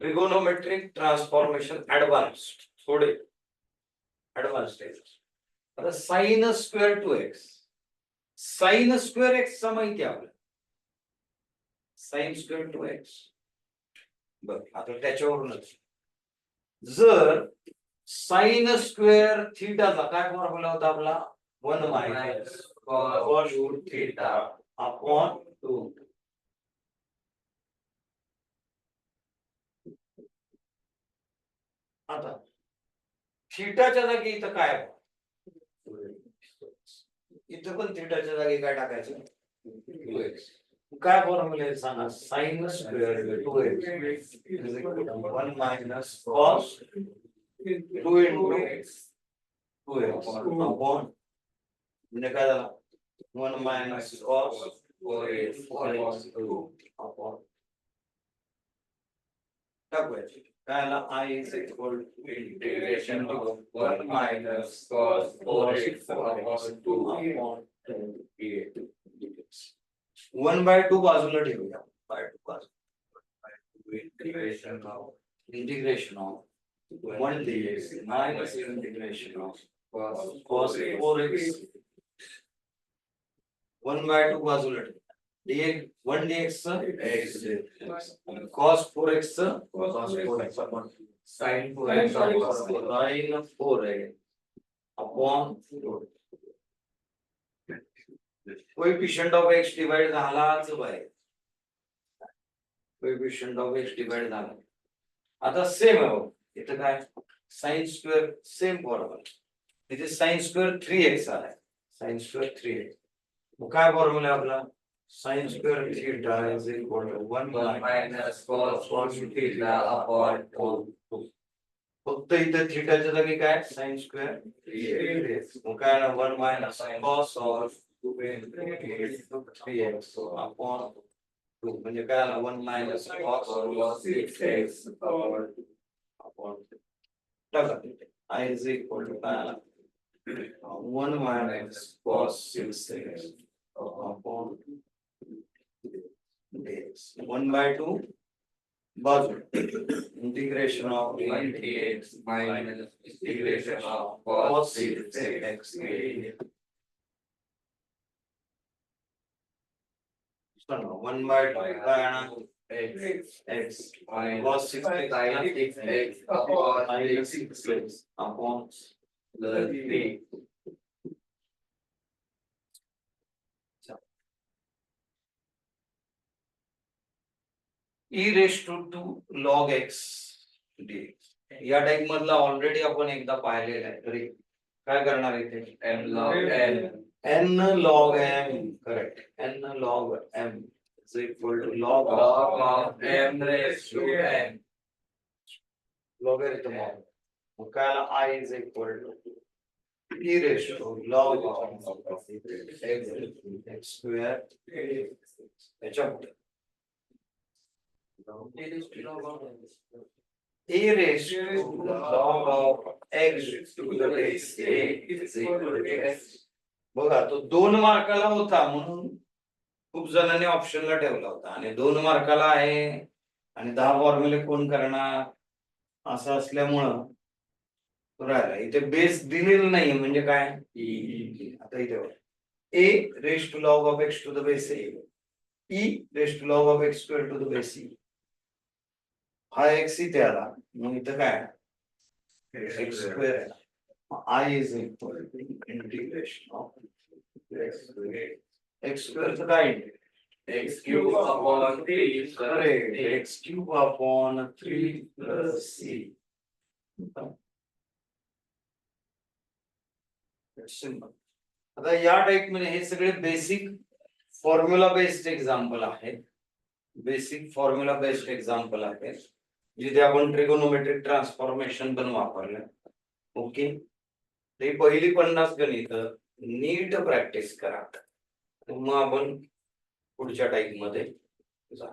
Trigonometric transformation advanced, थोडे advanced आहे. आता sine square two x, sine square x चा माहिती आहे आपल्याला, साइन स्क्वेअर टू एक्स. बर, आता त्याच्यावरूनच जर साइन स्क्वेअर थीटाचा काय फॉर्म्युला होता आपला, 1 मायनस कॉस थीटा अपॉन 2. आता थीटाच्या जागी इथं काय, इथं पण थीटाच्या जागी काय टाकायचं, 2x. काय फॉर्म्युला आहे सांगा, sine square 2x is equal to 1 minus cos 2 into 2x upon, म्हणजे काय झाला 1 मायनस कॉस 4x अपॉन टाकूयाची काय आला, I is equal to integration of 1 minus cos 4x upon 2 upon 28. 1/2 बाजूला ठेवूया, by 2 बाजूला integration of 1 dx minus integration of cos 4x 1/2 बाजूला ठेवूया, dx 1 dx x cos 4x cos 4x upon sin 4x sin 4x upon coefficient of x divide झालाच by coefficient of x divide झाला. आता same आहे इथं काय, sin square same formula, इथे sin square 3x आलाय, sin स्क्वेअर 3x. मग काय फॉर्म्युला आपला, sin square theta is equal to 1 minus cos theta upon 2. फक्त इथे थीटाच्या जागी काय, sin square 3x. मग काय ना 1 minus cos of 3x upon 2, म्हणजे काय ना 1 minus cos 6x upon टाका, I is equal to काय 1 minus cos 6x upon 1/2 बाजू integration of 1 minus integration of cos 6x 1/2 काय ना x cos 6x upon 6x upon 3. e raised to 2 log x dx. या type मधला already आपण एकदा पाहिलेला आहे, तरी काय करणार इथे n log m correct, n log m is equal to log of m raised to n logarithm of, मग काय आला, I is equal to e raised to log of x square त्याच्यापुढे a raised to log of x to the base a is equal to x. बघा तो 2 मार्काला होता म्हणून खूप जणांनी ऑप्शनला ठेवला होता, आणि 2 मार्काला आहे आणि 10 फॉर्म्युले कोण करणार असं असल्यामुळं राहिला. इथे बेस दिलेला नाही म्हणजे काय, आता इथे a raised to log of x to the base a, e raised to log of x square to the base e. हा x इथे आला, मग इथं काय x square, I is equal to integration of x square काय x cube upon 3 correct, x cube upon 3 plus c. Simple. आता या type मध्ये हे सगळे बेसिक फॉर्म्युला बेस्ड एक्झाम्पल आहेत, बेसिक फॉर्म्युला बेस्ड एक्झाम्पल आहेत जिथे आपण ट्रिगोनोमेट्रिक ट्रान्सफॉर्मेशन पण वापरलं. ओके, ते पहिली 50 गणित नीट प्रॅक्टिस करा, मग आपण पुढच्या टाइप मध्ये जा.